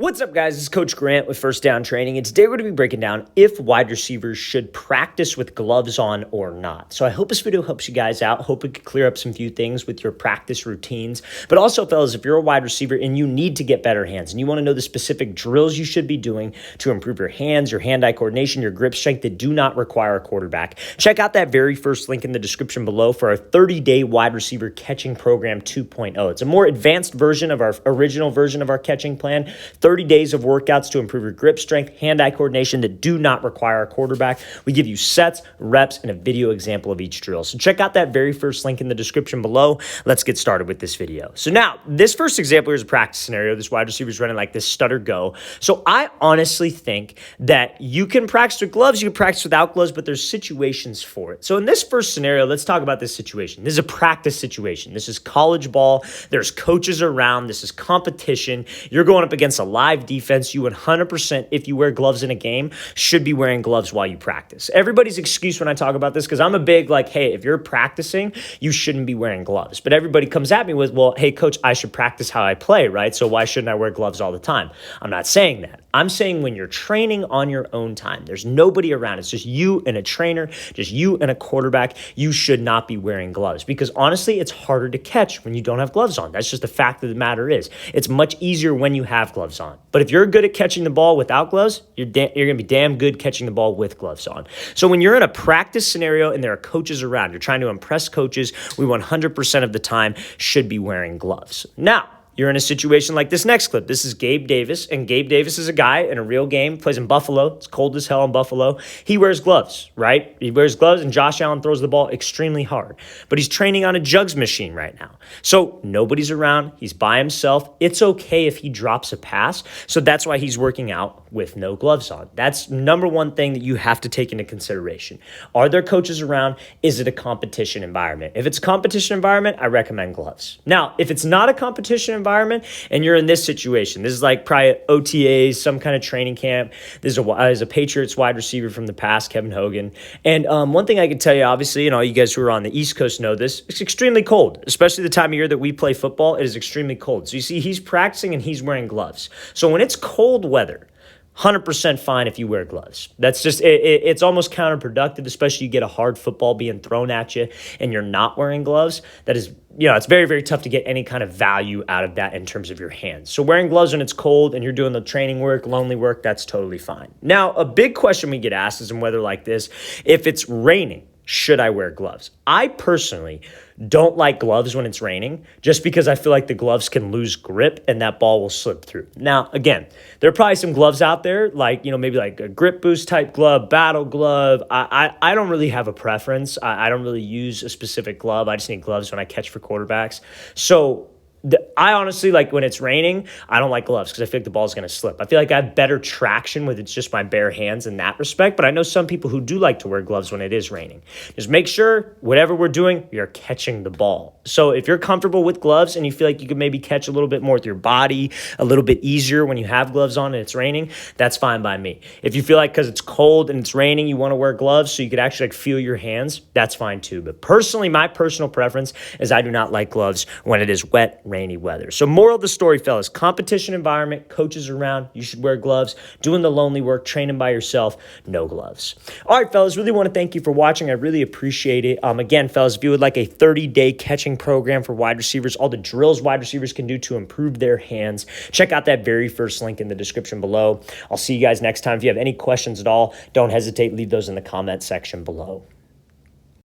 What's up, guys? This is Coach Grant with First Down Training, and today we're going to be breaking down if wide receivers should practice with gloves on or not. So I hope this video helps you guys out. Hope it could clear up some few things with your practice routines. But also, fellas, if you're a wide receiver and you need to get better hands and you want to know the specific drills you should be doing to improve your hands, your hand-eye coordination, your grip strength that do not require a quarterback, check out that very first link in the description below for our 30-day wide receiver catching program 2.0. It's a more advanced version of our original version of our catching plan. 30 days of workouts to improve your grip strength, hand-eye coordination that do not require a quarterback. We give you sets, reps, and a video example of each drill. So check out that very first link in the description below. Let's get started with this video. So now, this first example here is a practice scenario. This wide receiver is running like this stutter go. So I honestly think that you can practice with gloves, you can practice without gloves, but there's situations for it. So in this first scenario, let's talk about this situation. This is a practice situation. This is college ball. There's coaches around. This is competition. You're going up against a live defense. You 100%, if you wear gloves in a game, should be wearing gloves while you practice. Everybody's excuse when I talk about this, because I'm a big like, hey, if you're practicing, you shouldn't be wearing gloves. But everybody comes at me with, well, hey, coach, I should practice how I play, right? So why shouldn't I wear gloves all the time? I'm not saying that. I'm saying when you're training on your own time, there's nobody around. It's just you and a trainer, just you and a quarterback. You should not be wearing gloves because honestly, it's harder to catch when you don't have gloves on. That's just the fact of the matter is. It's much easier when you have gloves on. But if you're good at catching the ball without gloves, you're going to be damn good catching the ball with gloves on. So when you're in a practice scenario and there are coaches around, you're trying to impress coaches, we 100% of the time should be wearing gloves. Now, you're in a situation like this next clip. This is Gabe Davis, and Gabe Davis is a guy in a real game, plays in Buffalo. It's cold as hell in Buffalo. He wears gloves, right? He wears gloves, and Josh Allen throws the ball extremely hard. But he's training on a jugs machine right now. So nobody's around. He's by himself. It's okay if he drops a pass. So that's why he's working out with no gloves on. That's number one thing that you have to take into consideration. Are there coaches around? Is it a competition environment? If it's a competition environment, I recommend gloves. Now, if it's not a competition environment and you're in this situation, this is like probably OTAs, some kind of training camp. There's a Patriots wide receiver from the past, Kevin Hogan. And one thing I can tell you, obviously, and all you guys who are on the East Coast know this, it's extremely cold, especially the time of year that we play football. It is extremely cold. So you see, he's practicing and he's wearing gloves. So when it's cold weather, 100% fine if you wear gloves. That's just, it's almost counterproductive, especially you get a hard football being thrown at you and you're not wearing gloves. That is, it's very, very tough to get any kind of value out of that in terms of your hands. So wearing gloves when it's cold and you're doing the training work, lonely work, that's totally fine. Now, a big question we get asked is in weather like this, if it's raining, should I wear gloves? I personally don't like gloves when it's raining just because I feel like the gloves can lose grip and that ball will slip through. Now, again, there are probably some gloves out there like, maybe like a grip boost type glove, battle glove. I don't really have a preference. I don't really use a specific glove. I just need gloves when I catch for quarterbacks. So I honestly, like when it's raining, I don't like gloves because I feel like the ball's going to slip. I feel like I have better traction with it's just my bare hands in that respect, but I know some people who do like to wear gloves when it is raining. Just make sure whatever we're doing, you're catching the ball. So if you're comfortable with gloves and you feel like you can maybe catch a little bit more with your body, a little bit easier when you have gloves on and it's raining, that's fine by me. If you feel like because it's cold and it's raining, you want to wear gloves so you could actually feel your hands, that's fine too. But personally, my personal preference is I do not like gloves when it is wet, rainy weather. So moral of the story, fellas, competition environment, coaches around, you should wear gloves. Doing the lonely work, training by yourself, no gloves. All right, fellas, really want to thank you for watching. I really appreciate it. Again, fellas, if you would like a 30-day catching program for wide receivers, all the drills wide receivers can do to improve their hands, check out that very first link in the description below. I'll see you guys next time. If you have any questions at all, don't hesitate. Leave those in the comment section below.